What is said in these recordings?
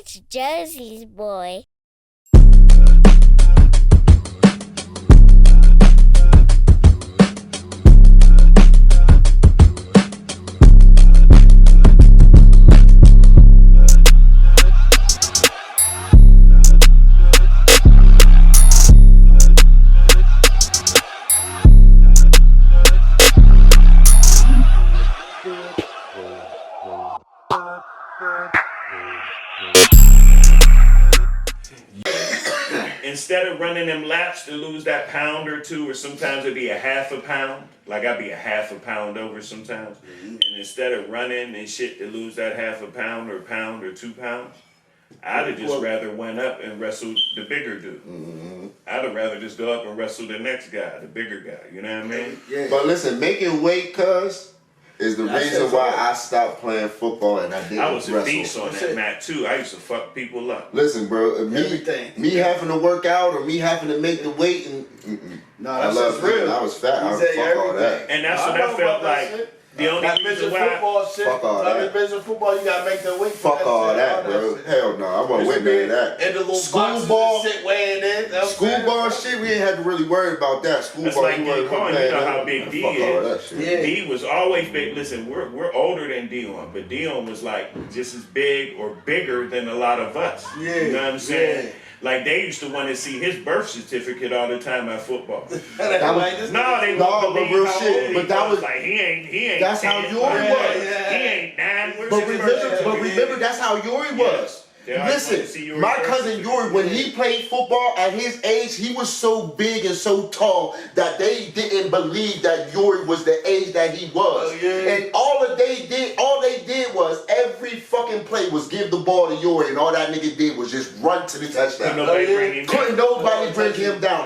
It's Josie's boy. Instead of running them laps to lose that pound or two, or sometimes it'd be a half a pound. Like I'd be a half a pound over sometimes. And instead of running and shit to lose that half a pound or 2 pounds, I'd have just rather went up and wrestled the bigger dude. I'd have rather just go up and wrestle the next guy, the bigger guy. You know what I mean? Yeah. But listen, making weight, cuz, is the reason why I stopped playing football and I didn't I was wrestle. a beast on that mat too. I used to fuck people up. Listen, bro, me having to work out or me having to make the weight and No, I that's love real. it. I was fat. I was He said fuck all that. And that's what I felt like. The only reason why. Football shit. Fuck all that. Business football, you gotta make the weight. Fuck all that, bro. Hell no, I wasn't with none of that. And the little Schoolball, shit weighing in. schoolball shit, we ain't had to really worry about that. Schoolball, That's like you D. wasn't Cohen. playing You know that. how big D Fuck all that is. shit. Yeah. D was always big. Listen, we're older than Dion, but Dion was like just as big or bigger than a lot of us. Yeah. You know what I'm saying? Yeah. Like they used to want to see his birth certificate all the time at football. No, They No, won't but believe real how shit, old but he that was- like he ain't. That's how 10. Yori was. He ain't 9. Where's But his birth remember, certificate? that's how Yori was. Yeah, I just wanted to see Listen, Yori my first. cousin Yori, when he played football at his age, he was so big and so tall that they didn't believe that Yori was the age that he was. Oh, yeah. And all they did was every fucking play was give the ball to Yori, and all that nigga did was just run to the touchdown. Couldn't nobody bring him down.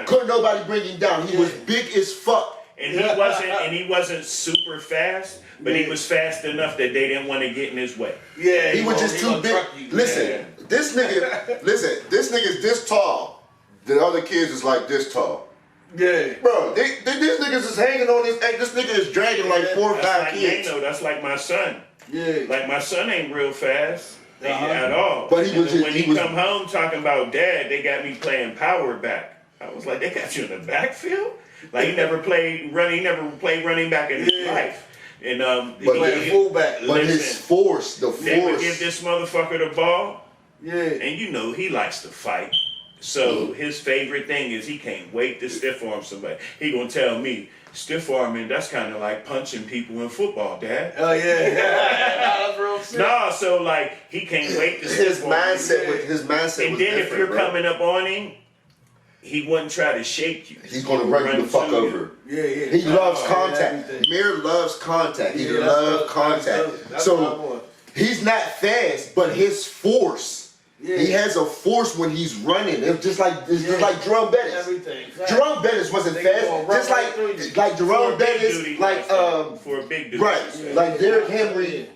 Couldn't nobody bring him down. He was big as fuck. And he wasn't super fast, but he was fast enough that they didn't want to get in his way. Yeah, He was just too big. Listen, this nigga's this tall. The other kids is like this tall. Yeah. Bro, these niggas is hanging on his neck. This nigga is dragging like 4 or 5 That's like kids. Nano, that's like my son. Yeah. Like my son ain't real fast at all. But he was And just- when he he was- come home talking about dad, they got me playing power back. I was like, they got you in the backfield? Like he never played running back in his life. And But Playing fullback. But his force, they would give this motherfucker the ball, Yeah. and you know he likes to fight. So his favorite thing is he can't wait to stiff arm somebody. He gonna tell me, stiff arming, that's kind of like punching people in football, Dad. Oh yeah. That's real shit. Nah, so like he can't wait to stiff arm. His mindset And was then if different, you're bro. coming up on him, he wouldn't try to shake you. He's gonna run you the fuck to you. over. Yeah. He loves Yeah, contact. everything. Mir loves contact. He Yeah, loves that's contact. my So boy. he's not fast, but his force. Yeah. He has a force when he's running. It's just like Jerome Bettis. Everything. Jerome Bettis wasn't They fast, gonna run just right through you. like Jerome For a big Bettis, dude, he like was fast. For a big dude. right, Yeah. like Derrick Henry,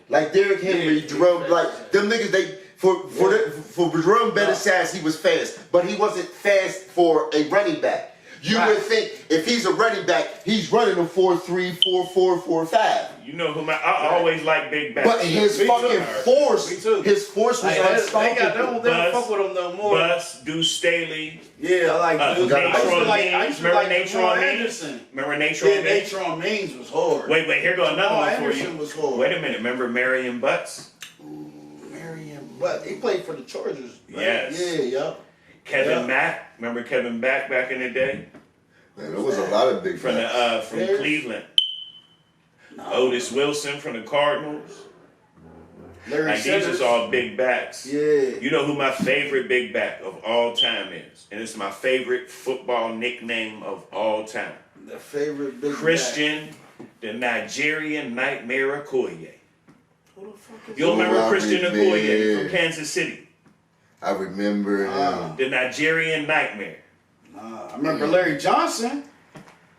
Yeah. Jerome, like them niggas. They for Jerome Bettis' size, he was fast, but he wasn't fast for a running back. You would think if he's a running back, he's running a 4.3, 4.4, 4.5. You know who I always like big backs. But his Me fucking too. force, Me too. his force was They don't unstoppable. fuck with him no more. Bus, Deuce Staley. Yeah, I like Duke. I used to Natron I Means. used to Remember like Jamal Natron Means? Anderson. Remember Yeah, Natron Means? Natron Means was hard. Wait, here go another Jamal one for Anderson you. was hard. Wait a minute, remember Marion Butts? Marion, but he played for the Chargers. Right? Yes. Yeah. Kevin Mack. Remember Kevin Mack back in the day? Man, there was a lot of big From backs. from Bears? Cleveland. No. Otis Wilson from the Cardinals. Larry Like these Sanders. is all big backs. Yeah. You know who my favorite big back of all time is? And it's my favorite football nickname of all time. The favorite big Christian, the Nigerian Nightmare Okoye. back. Who the fuck is You remember I Christian remember. Okoye from Kansas City? I remember him. The Nigerian Nightmare. I remember Larry Johnson.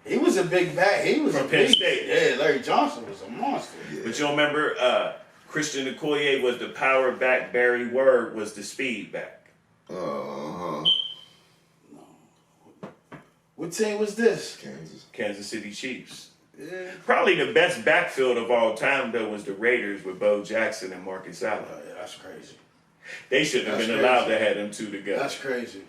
He was a big back. He was From a Penn beast. State. Yeah, Larry Johnson was a monster. But you remember Christian Okoye was the power back, Barry Word was the speed back. Uh-huh. What team was this? Kansas City Chiefs. Yeah. Probably the best backfield of all time, though, was the Raiders with Bo Jackson and Marcus Allen. Oh, yeah, that's crazy. They shouldn't have That's been crazy. allowed to have them two together. That's crazy.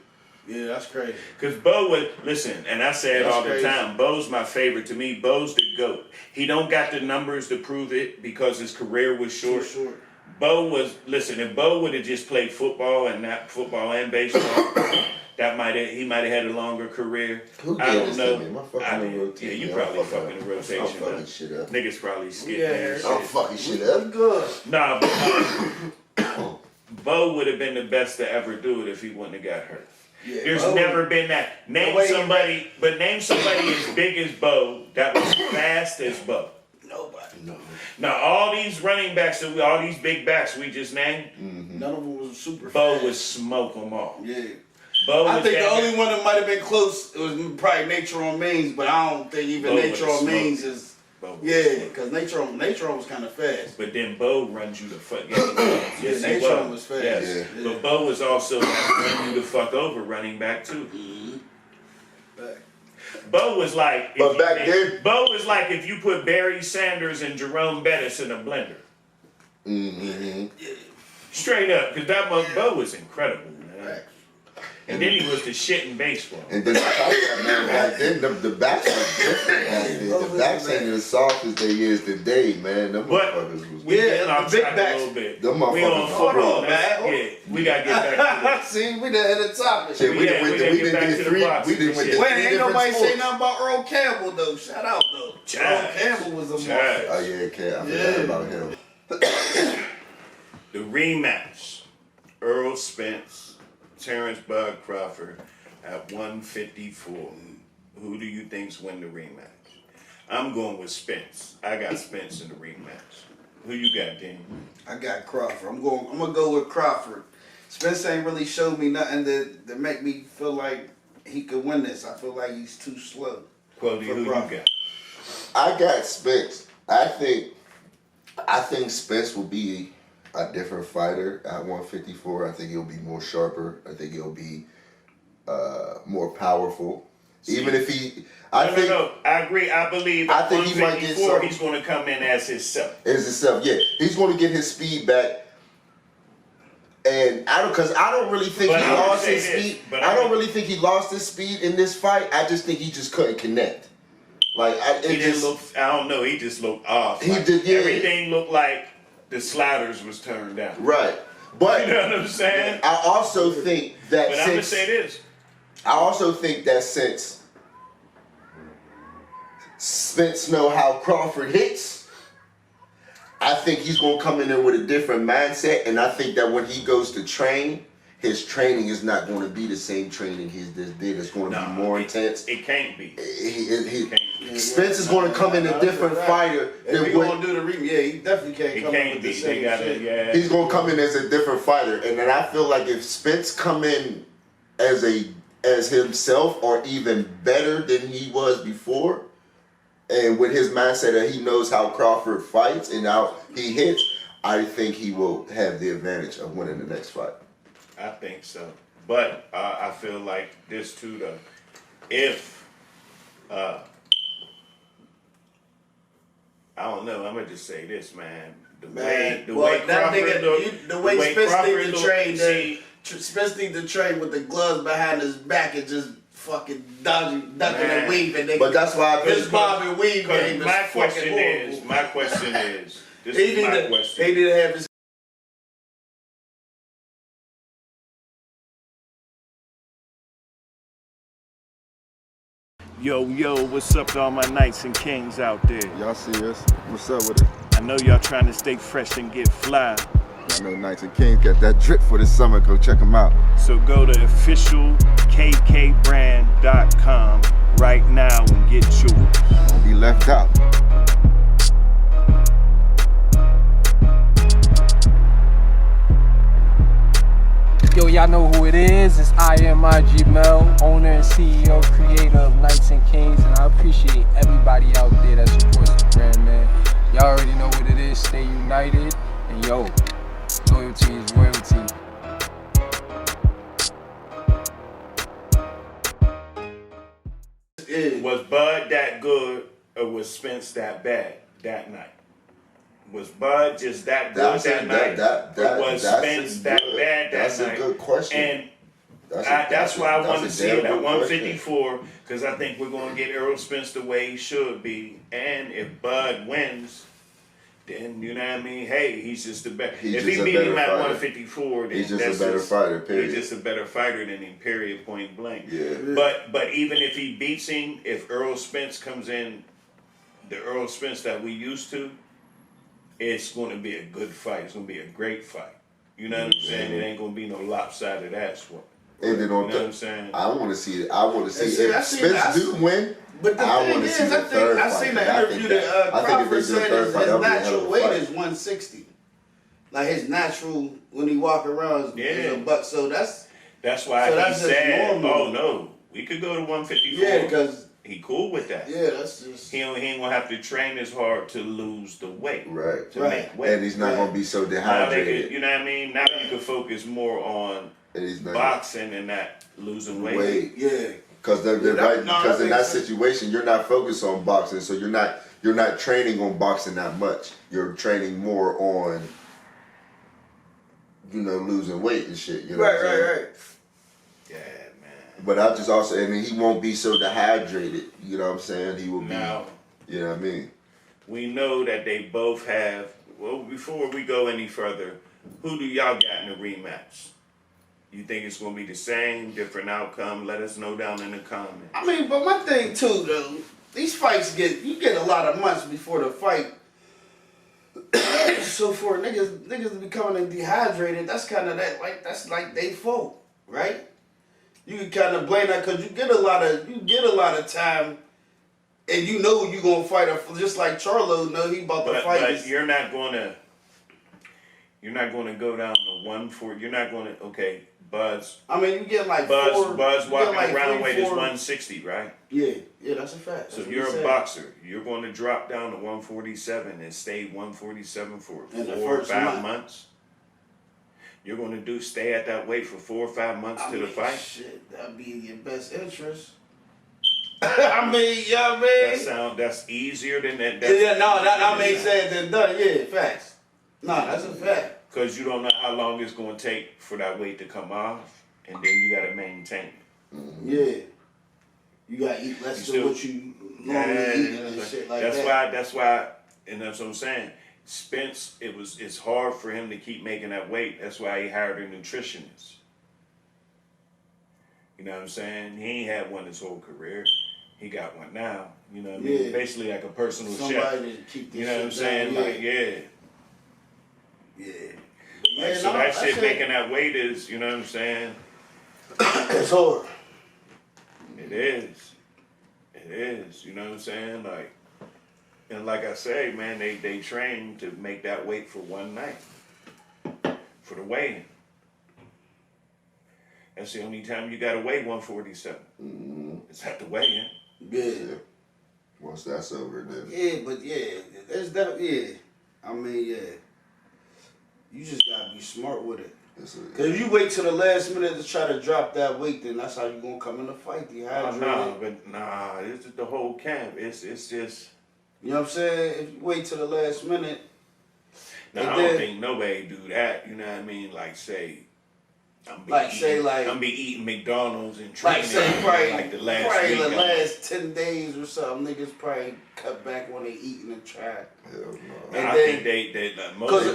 Yeah, that's crazy. Because Bo would, listen, and I say it That's all the crazy. time, Bo's my favorite. To me, Bo's the GOAT. He don't got the numbers to prove it because his career was short. Too short. Bo was, listen, if Bo would have just played football and not football and baseball, he might have had a longer career. Who I gave don't this know. to me? Am I fucking in rotation? Yeah, you Yeah, probably I'm fucking the rotation. I'm fucking up. shit up. Niggas probably skipped Yeah, that I'm shit. fucking shit up. Good. Nah, but Bo would have been the best to ever do it if he wouldn't have got hurt. Yeah, There's Bo- never been that. Name somebody as big as Bo that was fast as Bo. Nobody. No. Now all these running backs, all these big backs we just named, None of them was super Bo fast. would smoke them all. Yeah. Bo I was think the that only guy. one that might have been close was probably Nature on Mains, but I don't think even Bo Nature would've on Mains smoked. is. Bo would Yeah, smoke. because Nature on was kind of fast. But then Bo runs you the fuck. Yes, he Nature was fast. Yes. Yeah. But Bo was also run you the fuck over running back too. Back. Bo was like, But back then- Bo was like if you put Barry Sanders and Jerome Bettis in a blender. Mm-hmm. Straight up, because that Bo was incredible, man. Right. And then he was the shit in baseball. And then back then the backs were different. Back then. The backs ain't as soft as they is today, man. Them But motherfuckers was. we Yeah, getting off the big track a backs. little bit. Them We on motherfuckers football, Hold on, man. man. Yeah, we gotta get back to See, we done hit the topic. Shit, we Yeah, we done gotta we get done back did to the three. boxing We done and went shit. to Wait, three ain't different nobody sports. say nothing about Earl Campbell though. Shout out though. Chaz. Earl Campbell was a Chaz. motherfucker. Oh yeah, okay. I Yeah. forgot about him. the rematch. Earl Spence, Terrence Bud Crawford at 154. Who do you think's win the rematch? I'm going with Spence. I got Spence in the rematch. Who you got, Dan? I got Crawford. I'm gonna go with Crawford. Spence ain't really showed me nothing that make me feel like he could win this. I feel like he's too slow. Qwodie, who you Crawford. got? I got Spence. I think Spence will be a different fighter at 154. I think he'll be more sharper. I think he'll be more powerful. Even if he, I think No. I agree. I believe I at think he might get 154, some- he's going to come in as himself. is himself. Yeah, he's going to get his speed back. And I don't really think But he I would lost say his this, speed. but I I don't would- really think he lost his speed in this fight. I just think he just couldn't connect. Like He didn't look. I don't know. He just looked off. He did, yeah. Everything looked like the sliders was turned down. right. But You know what I'm saying? I also think that But I'm gonna say this. I also think that since Spence know how Crawford hits, I think he's gonna come in there with a different mindset, and I think that when he goes to train, his training is not going to be the same training he just did. It's going to be more intense. It can't be. Spence is going to come in a different fighter If than he what gonna do the yeah, he definitely can't It come in can't with be. the They same gotta. shit. Yeah. he's going to come in as a different fighter. And then I feel like if Spence come in as himself or even better than he was before, and with his mindset that he knows how Crawford fights and how he hits, I think he will have the advantage of winning the next fight. I think so. But I feel like this too, though. If I don't know, I'm gonna just say this, man. The way that Crawford nigga, look, the way Spence Crawford need to look, train, see, Spence need to train with the gloves behind his back and just fucking ducking Man. and weaving. Nigga. But that's why I His think Bob and weave game is my fucking question horrible. is, this He is need my to, question. he need to have his. Yo, what's up to all my knights and kings out there? Y'all see us? What's up with it? I know y'all trying to stay fresh and get fly. I know Knights and Kings got that drip for this summer. Go check them out. So go to officialkkbrand.com right now and get yours. Don't be left out. Yo, y'all know who it is. It's IMIG Mel, owner and CEO, creator of Knights and Kings, and I appreciate everybody out there that supports the brand, man. Y'all already know what it is. Stay united, and yo, loyalty is royalty. Was Bud that good or was Spence that bad that night? Was Bud just that good That's that night? Or was Spence that bad that that's night? That's a good question. And that's why I want to see it at 154, because I think we're going to get Errol Spence the way he should be. And if Bud wins, then, you know what I mean? Hey, he's just the best. If he beat him at 154, then he's just a better fighter, period. He's just a better fighter than him, period, point blank. Yeah. But even if he beats him, if Errol Spence comes in, the Errol Spence that we used to, it's going to be a good fight. It's going to be a great fight. You know what I'm saying? It ain't going to be no lopsided ass one. And then you know what I'm saying? I want to see it. I want to see if Spence do win. But the I thing want to see is, the third fight. I seen the interview that Crawford said his natural weight is 160. Like his natural, when he walk around, is a buck. So that's why he said, normal. "Oh no, we could go to 154." Yeah, because he cool with that. Yeah, that's just he ain't gonna have to train as hard to lose the weight. Right. To make weight. And he's not gonna be so Now dehydrated. you know what I mean? Now you can focus more on boxing and not losing weight. Yeah. Because because in that situation you're not focused on boxing, so you're not training on boxing that much. You're training more on losing weight and shit. You know right. Yeah, man. But I just also, and he won't be so dehydrated. You know what I'm saying? He will be. Now, you know what I mean? We know that they both have. Well, before we go any further, who do y'all got in the rematch? You think it's going to be the same, different outcome? Let us know down in the comments. I mean, but my thing too, though, these fights you get a lot of months before the fight. So for niggas to be coming dehydrated, that's kind of that's like they fault, right? You can kind of blame that because you get a lot of time, and you know you gonna fight just like Charlo know he about to fight. But you're not gonna go down to 140. You're not gonna Buzz. I mean, you get like Buzz walking around weight is 160, right? Yeah, that's a fact. So if you're a boxer, you're going to drop down to 147 and stay 147 for 4 or 5 months. You're going to stay at that weight for 4 or 5 months to the fight. Shit, that'd be in your best interest. I mean, you know what I mean? That's easier than that. I mean, said than done. Yeah, facts. That's a fact. Because you don't know how long it's going to take for that weight to come off, and then you got to maintain it. Yeah. You got to eat less than what you normally eat and shit like that. That's why, and that's what I'm saying. Spence, it's hard for him to keep making that weight. That's why he hired a nutritionist. You know what I'm saying? He ain't had one his whole career. He got one now. You know what I mean? Basically like a personal chef. To keep this you know what I'm saying? Down, Like, yeah. Yeah, so that shit making that weight is, you know what I'm saying? It's hard. It is. It is. You know what I'm saying? Like, and like I say, man, they train to make that weight for one night. For the weigh-in. That's the only time you gotta weigh 147. Mm-hmm. It's at the weigh-in. Yeah. Once that's over, then. Yeah, but there's that. Yeah, I mean, you just gotta be smart with it. Cause if you wait till the last minute to try to drop that weight, then that's how you gonna come in the fight dehydrated. This is the whole camp. It's just. You know what I'm saying? If you wait till the last minute. I don't think nobody do that. You know what I mean? Like say. I'm be eating McDonald's and training like the last week. The last 10 days or something, niggas probably cut back when they eating and try. Hell no. And I think they most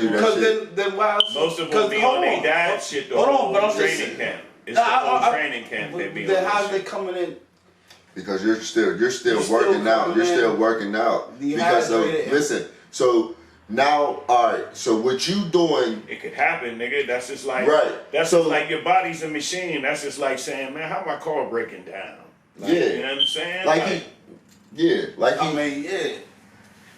of them be on their diet shit the whole training camp. It's the whole training camp they be on. Then how's they coming in? Because you're still working out. You're still working out. Because listen, so now, all right. So what you doing? It could happen, nigga. That's just like That's so, just like your body's a machine. That's just like saying, man, how my car breaking down? Like, yeah, you know what I'm saying?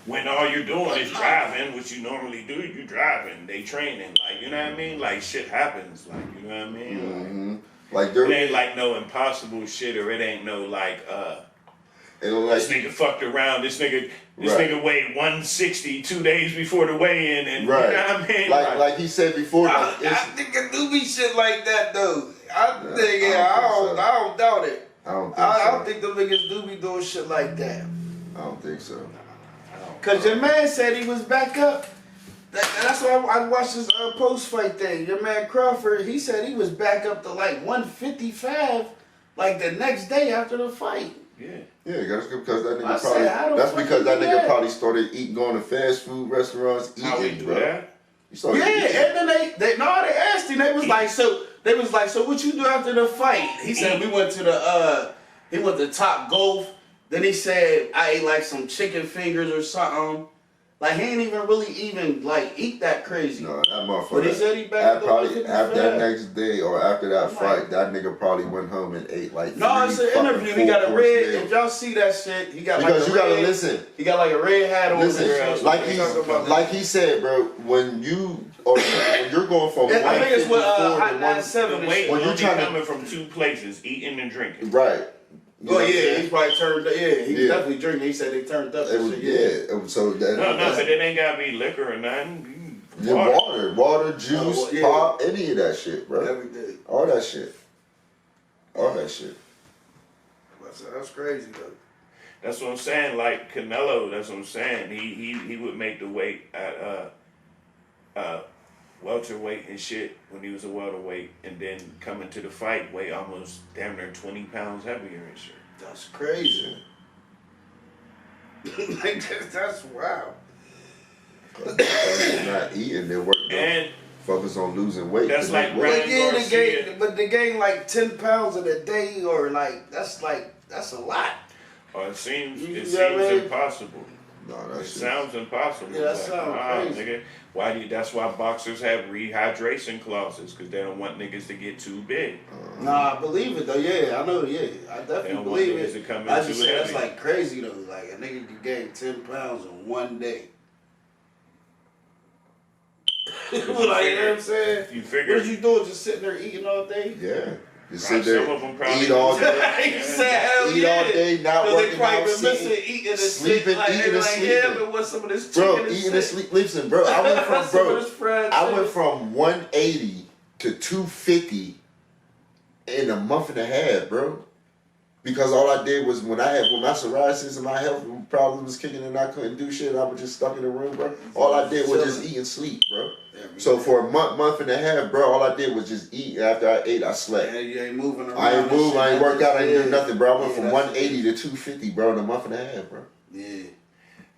When all you're doing is driving, which you normally do, you driving. They training, like you know what I mean. Like shit happens, like you know what I mean. Mm-hmm. Like it ain't like no impossible shit, or it ain't no like this nigga fucked around. This nigga weighed 160 2 days before the weigh-in, and you know what I mean. Like he said before, I think it do be shit like that though. I don't doubt it. I don't think them niggas do be doing shit like that. I don't think so. Cause your man said he was back up. That's why I watched this post-fight thing. Your man Crawford, he said he was back up to like 155 like the next day after the fight. Yeah. Yeah, that's because that I nigga said, how the that's fuck because you that do nigga that? probably started going to fast food restaurants, How we eating, do bro. that? He started Yeah, eating. and then they asked him. They was like, so what you do after the fight? He said we went to he went to Top Golf. Then he said I ate like some chicken fingers or something. Like he ain't even really like eat that crazy. No, that motherfucker. But he said he back up probably to after that 155. next day or after that I'm fight, like- that nigga probably went home and ate like No, three it's an fucking interview. He got a full-course red. meals. If y'all see that shit, he got Because like a you gotta red. listen. He got like a red hat on. Listen, there. like He talking about like he said, bro. When you're going from I think it's what 154 Hot to 97 The is. weight When you will be trying to- coming from two places, eating and drinking. right. You know Oh what I'm yeah, saying? he's probably turned up. Yeah, he was Yeah. definitely drinking. He said they turned up. It was, and yeah. shit, It was, so that, No, that's- but it ain't gotta be liquor or nothing. yeah, water, juice, yeah. pop, any of that shit, bro. Everything. All that shit. All that shit. That's crazy though. That's what I'm saying. Like Canelo, that's what I'm saying. He would make the weight at welterweight and shit when he was a welterweight, and then coming to the fight weigh almost damn near 20 pounds heavier and shit. That's crazy. Like that's wow. They're not eating, they're working. And Focus on losing weight. That's 'cause like they- Ryan But yeah, Garcia. they gain like 10 pounds in a day, or that's a lot. It seems You know what I mean? impossible. No, It that shit. sounds impossible. Yeah, that but, sounds crazy. nigga, that's why boxers have rehydration clauses, because they don't want niggas to get too big. Nah, I believe it though. Yeah, I know. Yeah, I They definitely don't want believe niggas it. to come I in just too say that's heavy. like crazy though. Like a nigga could gain 10 pounds in one day. Like, you know what I'm saying? You What figure is you doing? Just sitting there eating all day? Yeah. Just Right, sit there, some of them probably eat all do day, that. He said, hell eat yeah. all day, not 'Cause they working probably out, been missing sitting, eating and sleeping, shit. Like, eating they and like, sleeping. yeah, but what's some of this chicken bro, and eating shit? and sleep. Listen, bro, I went from Some of bro, this fried I chicken. went from 180 to 250 in a month and a half, bro. Because all I did was when my psoriasis and my health problems was kicking and I couldn't do shit, I was just stuck in the room, bro. All I did was just eat and sleep, bro. So for a month and a half, bro, all I did was just eat. After I ate, I slept. Yeah, you ain't moving around. I ain't and move, shit. I ain't work out, I ain't do nothing, bro. I went Yeah, from that's 180 to 250, bro, in a month and a half, bro. Yeah,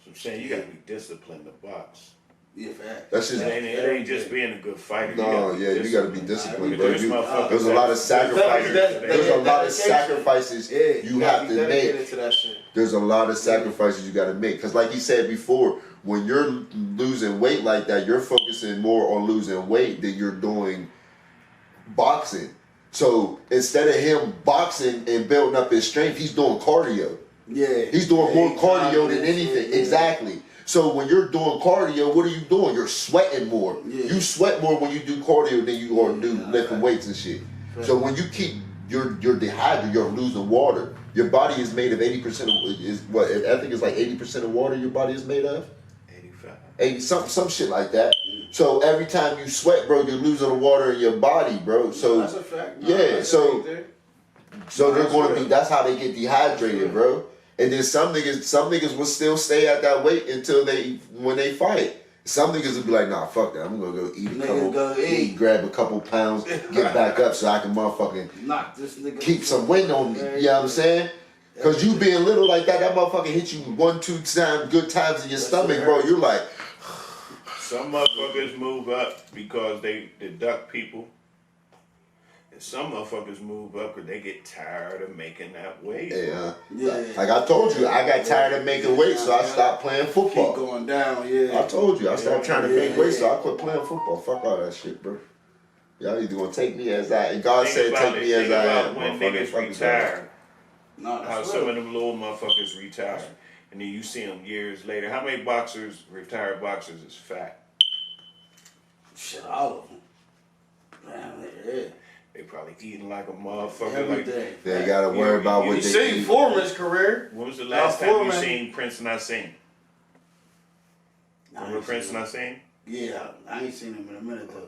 So I'm saying you gotta be disciplined to box. yeah, fact. That's just It ain't just being a good fighter. no, you yeah, you gotta be disciplined. disciplined, bro. There's motherfuckers There's a lot of that- sacrifices. There's a lot of dedication. sacrifices Yeah, you gotta have be to dedicated make. to that shit. There's a lot of sacrifices you got to make. Because like you said before, when you're losing weight like that, you're focusing more on losing weight than you're doing boxing. So instead of him boxing and building up his strength, he's doing cardio. Yeah, He's doing more he cardio jogging than and anything. shit, yeah. Exactly. So when you're doing cardio, what are you doing? You're sweating more. Yeah. You sweat more when you do cardio than you are do lifting weights and shit. So when you keep you're dehydrated, you're losing water. Your body is made of 80% of is what I think it's like 80% of water your body is made of. 85. 80 some shit like that. So every time you sweat, bro, you're losing the water in your body, bro. So that's a fact. No, yeah, that's so- right there. so they're That's going to real. be. That's how they get dehydrated, bro. And then some niggas will still stay at that weight until when they fight. Some niggas will be like, nah, fuck that. I'm gonna go eat a Niggas couple, go eat. grab a couple pounds, get back up so I can motherfucking Knock this nigga. keep some weight on me. You know what I'm saying? Cause you being little like that motherfucker hit you 1-2 times, good times in your stomach, bro. You're like, Some motherfuckers move up because they deduct people. And some motherfuckers move up because they get tired of making that weight. yeah. Yeah. Like I told you, I got tired of making weight, so I stopped playing Keep football. going down, yeah. I told you, I stopped trying to make Yeah, weight, so yeah. I quit playing football. Fuck all that shit, bro. Y'all either gonna take me as I, and God Think said about take it. me as Think I about am. when motherfucker. niggas Fuck retire. No, How that's some real. of them little motherfuckers retire. And then you see them years later. How many retired boxers is fat? Shit, all of them. Man, yeah. They probably eating like a motherfucker. Every Like, day. They ain't gotta worry about you what You they seen eat. Foreman's career. when was the last Now, time you Foreman- seen Prince Nassim? Nah, I Remember ain't Prince seen him. Nassim? Yeah, I ain't seen him in a minute though.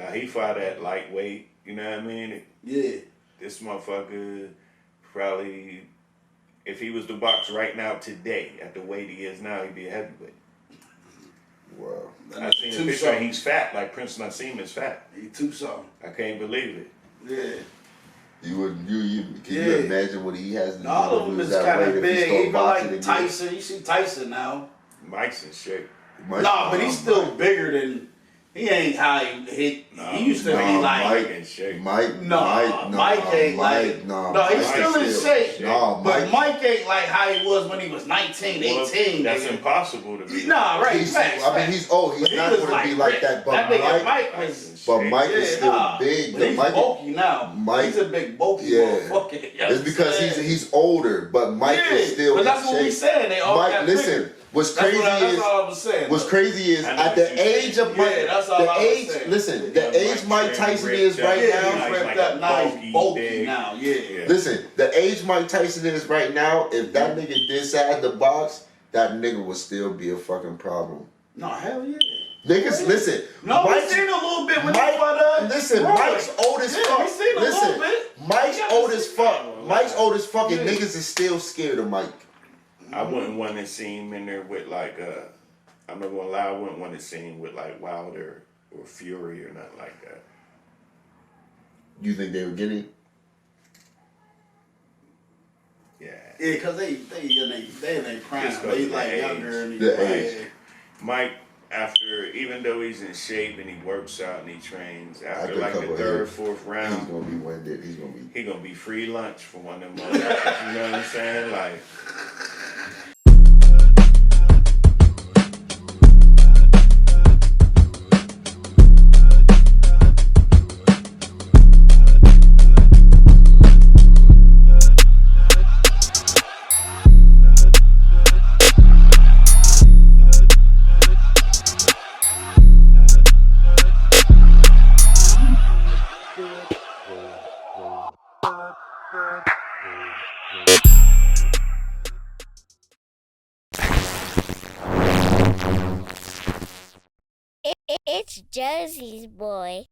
Now he fought at lightweight. You know what I mean? Yeah. This motherfucker probably, if he was to box right now today at the weight he is now, he'd be a heavyweight. Wow. I seen the Two picture, something. he's fat, like Prince Nassim is fat. He 2-something. I can't believe it. Yeah. Can you Yeah. imagine what he has to do All to of them lose is that kind weight of if he big. start Even boxing like again? Tyson. You see Tyson now. Mike's in shape. Nah, but he's still bigger than. He ain't how he used to be like. Mike in shape. Mike ain't like. No, he's still in shape. But Mike ain't like how he was when he was 19, 18. That's nigga. impossible to be. Nah, right. He's, facts, I mean, facts. he's old. He's But not he going was to be like like Rick. that. But That nigga Mike was. But Mike is Yeah, still nah. big. But But he's Mike, bulky now. Mike- He's a big bulky Yeah. motherfucker. You it's because understand? he's older. But Mike is still But in that's what we shape. saying. They all Mike, got listen. bigger. What's That's crazy that's is all I was saying. what's though. crazy is I know at what the you're saying. age of Mike, Yeah, that's all the I was age. saying. Listen, Yeah, the age Mike Mike trim, Tyson ripped is up. right Yeah, now. he's He's ripped like up a now. bulky, He's bulky big. now. Yeah. Yeah. Listen, the age Mike Tyson is right now. If that nigga decide to box, that nigga would still be a fucking problem. No, hell yeah. Niggas, listen. No, we Mike's- seen a little bit when Mike, he fought listen, Roy. Mike's old as Yeah, fuck. we seen a Listen, little bit. Mike's Yeah, old we as seen fuck. that. Mike's old as fuck, and Yeah. niggas is still scared of Mike. I wouldn't want to see him in there with like I'm not gonna lie, I wouldn't want to see him with like Wilder or Fury or nothing like that. You think they were getting? Yeah. Yeah, cause they in their prime. Just 'cause They of the like age. younger and The yeah. age. Mike, after even though he's in shape and he works out and he trains, after After a like the couple third, hits, fourth He's round, gonna be winded. He's gonna be. he gonna be free lunch for one of them motherfuckers. You know what I'm saying? Like. It's Josie's boy.